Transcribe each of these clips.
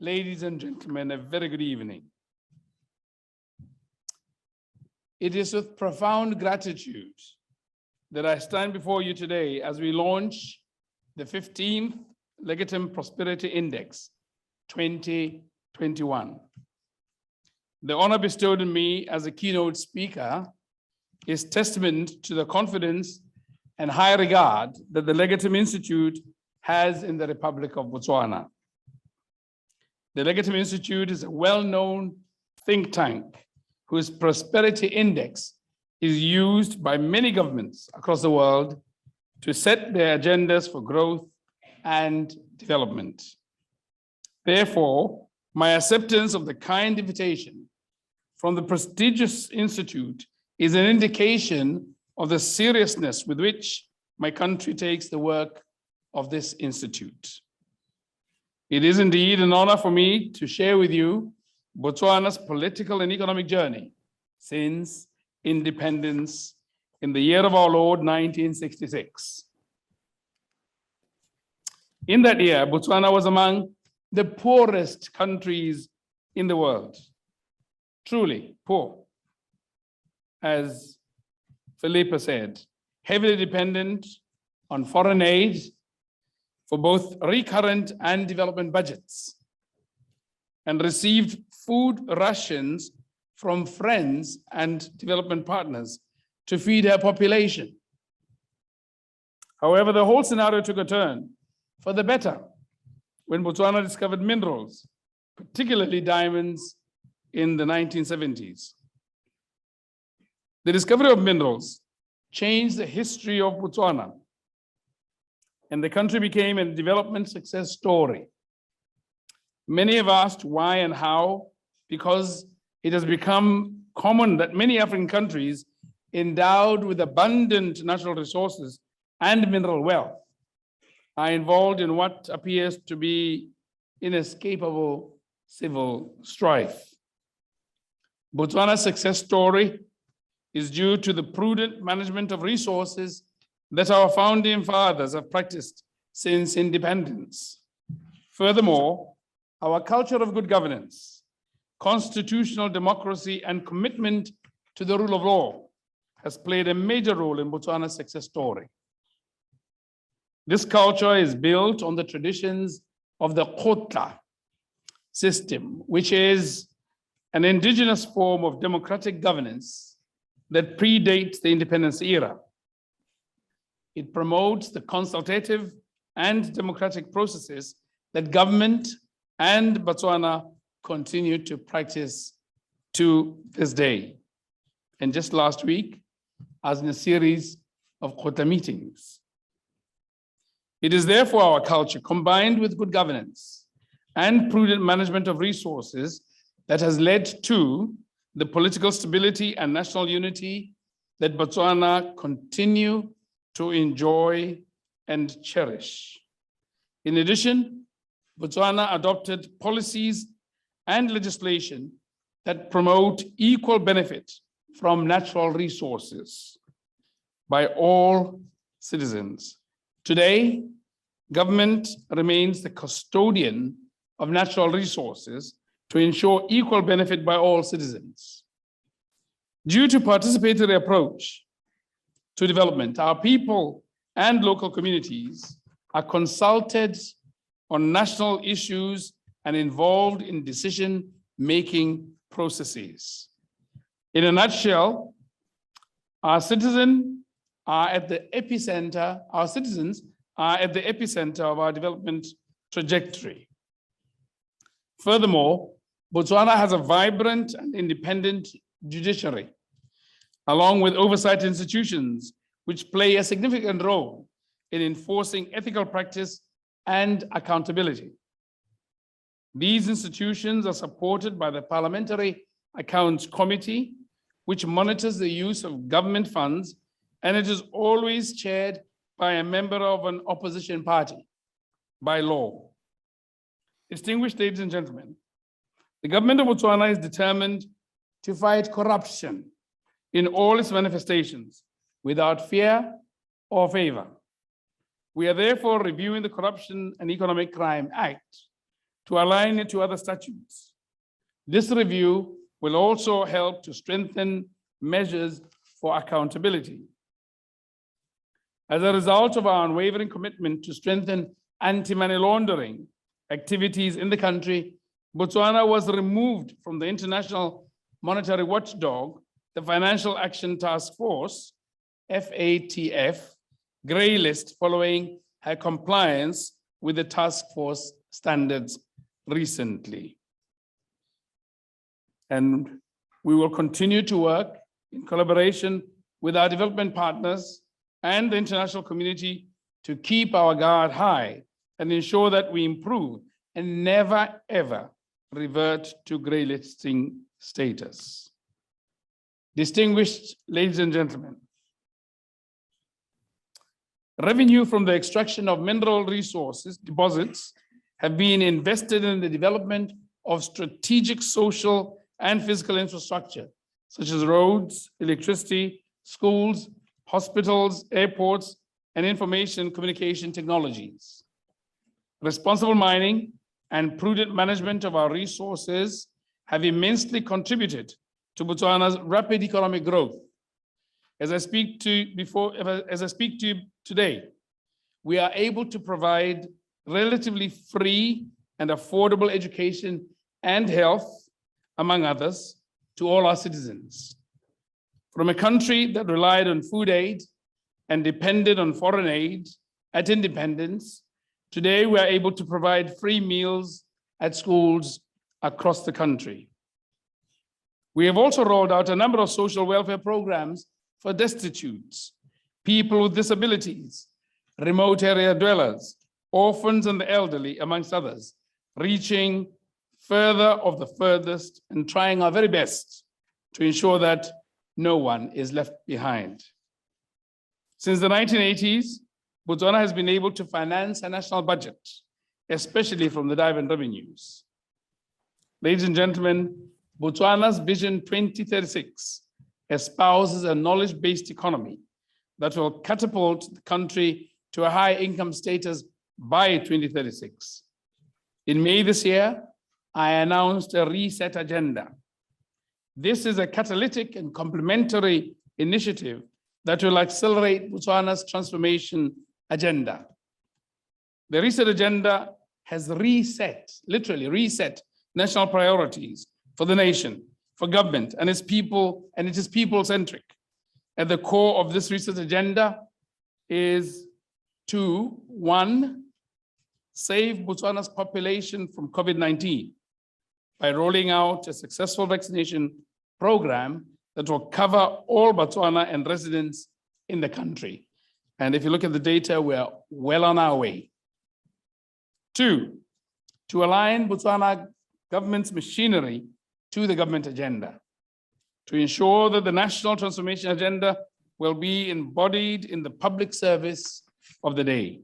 Ladies and gentlemen, a very good evening. It is with profound gratitude that I stand before you today as we launch the 15th Legatum Prosperity Index 2021. The honor bestowed on me as a keynote speaker is testament to the confidence and high regard that the Legatum Institute has in the Republic of Botswana. The Legatum Institute is a well-known think tank whose prosperity index is used by many governments across the world to set their agendas for growth and development. Therefore, my acceptance of the kind invitation from the prestigious institute is an indication of the seriousness with which my country takes the work of this institute. It is indeed an honor for me to share with you Botswana's political and economic journey since independence in the year of our Lord, 1966. In that year, Botswana was among the poorest countries in the world, truly poor. As Philippa said, heavily dependent on foreign aid for both recurrent and development budgets, and received food rations from friends and development partners to feed her population. However, the whole scenario took a turn for the better when Botswana discovered minerals, particularly diamonds, in the 1970s. The discovery of minerals changed the history of Botswana, and the country became a development success story. Many have asked why and how, because it has become common that many African countries endowed with abundant natural resources and mineral wealth are involved in what appears to be inescapable civil strife. Botswana's success story is due to the prudent management of resources that our founding fathers have practiced since independence. Furthermore, our culture of good governance, constitutional democracy, and commitment to the rule of law has played a major role in Botswana's success story. This culture is built on the traditions of the Kgotla system, which is an indigenous form of democratic governance that predates the independence era. It promotes the consultative and democratic processes that government and Botswana continue to practice to this day. And just last week, as in a series of Kgotla meetings. It is therefore our culture, combined with good governance and prudent management of resources, that has led to the political stability and national unity that Botswana continue to enjoy and cherish. In addition, Botswana adopted policies and legislation that promote equal benefit from natural resources by all citizens. Today, government remains the custodian of natural resources to ensure equal benefit by all citizens. Due to participatory approach to development, our people and local communities are consulted on national issues and involved in decision-making processes. In a nutshell, our citizens are at the epicenter of our development trajectory. Furthermore, Botswana has a vibrant and independent judiciary, along with oversight institutions, which play a significant role in enforcing ethical practice and accountability. These institutions are supported by the Parliamentary Accounts Committee, which monitors the use of government funds, and it is always chaired by a member of an opposition party by law. Distinguished ladies and gentlemen, the government of Botswana is determined to fight corruption in all its manifestations without fear or favor. We are therefore reviewing the Corruption and Economic Crime Act to align it to other statutes. This review will also help to strengthen measures for accountability. As a result of our unwavering commitment to strengthen anti-money laundering activities in the country, Botswana was removed from the International Monetary Watchdog, the Financial Action Task Force, FATF, grey list following her compliance with the task force standards recently. And we will continue to work in collaboration with our development partners and the international community to keep our guard high and ensure that we improve and never, ever revert to grey listing status. Distinguished ladies and gentlemen, revenue from the extraction of mineral resources deposits have been invested in the development of strategic social and physical infrastructure, such as roads, electricity, schools, hospitals, airports, and information communication technologies. Responsible mining and prudent management of our resources have immensely contributed to Botswana's rapid economic growth. As I speak to you today, we are able to provide relatively free and affordable education and health, among others, to all our citizens. From a country that relied on food aid and depended on foreign aid at independence, today we are able to provide free meals at schools across the country. We have also rolled out a number of social welfare programs for destitutes, people with disabilities, remote area dwellers, orphans and the elderly, amongst others, reaching further of the furthest and trying our very best to ensure that no one is left behind. Since the 1980s, Botswana has been able to finance a national budget, especially from the dividend revenues. Ladies and gentlemen, Botswana's Vision 2036 espouses a knowledge-based economy that will catapult the country to a high income status by 2036. In May this year, I announced a reset agenda. This is a catalytic and complementary initiative that will accelerate Botswana's transformation agenda. The reset agenda has reset, literally reset, national priorities for the nation, for government, and its people, and it is people-centric. At the core of this reset agenda is to, one, save Botswana's population from COVID-19 by rolling out a successful vaccination program that will cover all Botswana and residents in the country. And if you look at the data, we're well on our way. Two, to align Botswana government's machinery to the government agenda, to ensure that the national transformation agenda will be embodied in the public service of the day.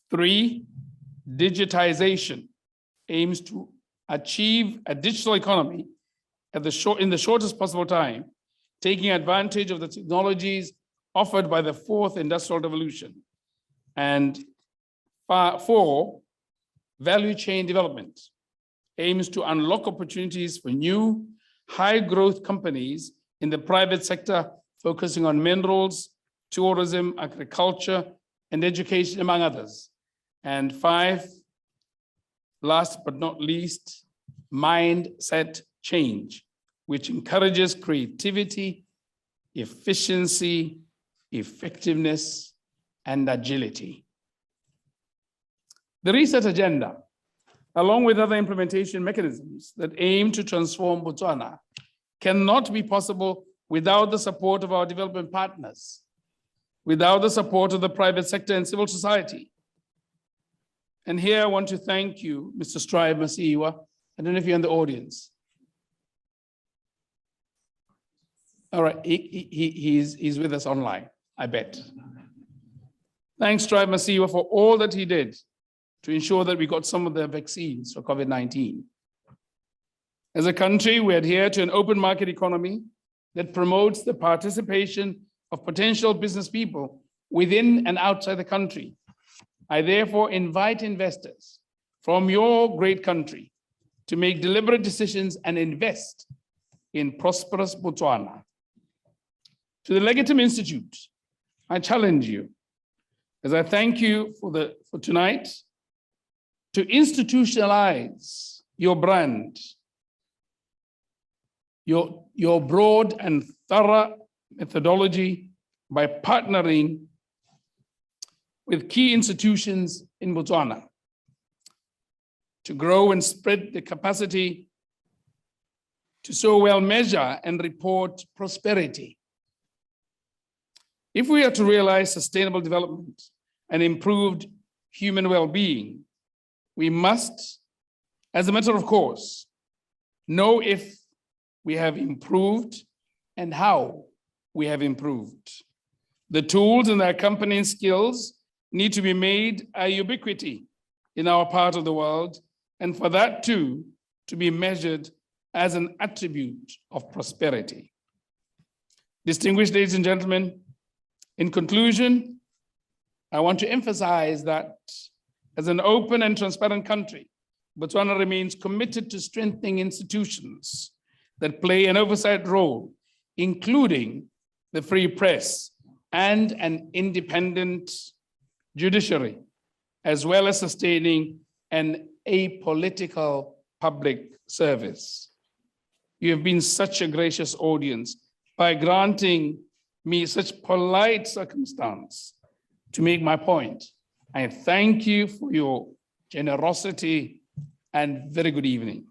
Three, digitization aims to achieve a digital economy in the shortest possible time, taking advantage of the technologies offered by the fourth industrial revolution. And four, value chain development aims to unlock opportunities for new high growth companies in the private sector, focusing on minerals, tourism, agriculture, and education, among others. And five, last but not least, mindset change, which encourages creativity, efficiency, effectiveness, and agility. The reset agenda, along with other implementation mechanisms that aim to transform Botswana, cannot be possible without the support of our development partners, without the support of the private sector and civil society. And here I want to thank you, Mr. Strive Masiwa. I don't know if you're in the audience. All right, he's with us online, I bet. Thanks, Strive Masiwa, for all that he did to ensure that we got some of the vaccines for COVID-19. As a country, we adhere to an open market economy that promotes the participation of potential business people within and outside the country. I therefore invite investors from your great country to make deliberate decisions and invest in prosperous Botswana. To the Legatum Institute, I challenge you, as I thank you for tonight, to institutionalize your brand, your broad and thorough methodology by partnering with key institutions in Botswana to grow and spread the capacity to so well measure and report prosperity. If we are to realize sustainable development and improved human well-being, we must, as a matter of course, know if we have improved and how we have improved. The tools and the accompanying skills need to be made a ubiquity in our part of the world, and for that too to be measured as an attribute of prosperity. Distinguished ladies and gentlemen, in conclusion, I want to emphasize that as an open and transparent country, Botswana remains committed to strengthening institutions that play an oversight role, including the free press and an independent judiciary, as well as sustaining an apolitical public service. You have been such a gracious audience by granting me such polite circumstance to make my point. I thank you for your generosity and very good evening.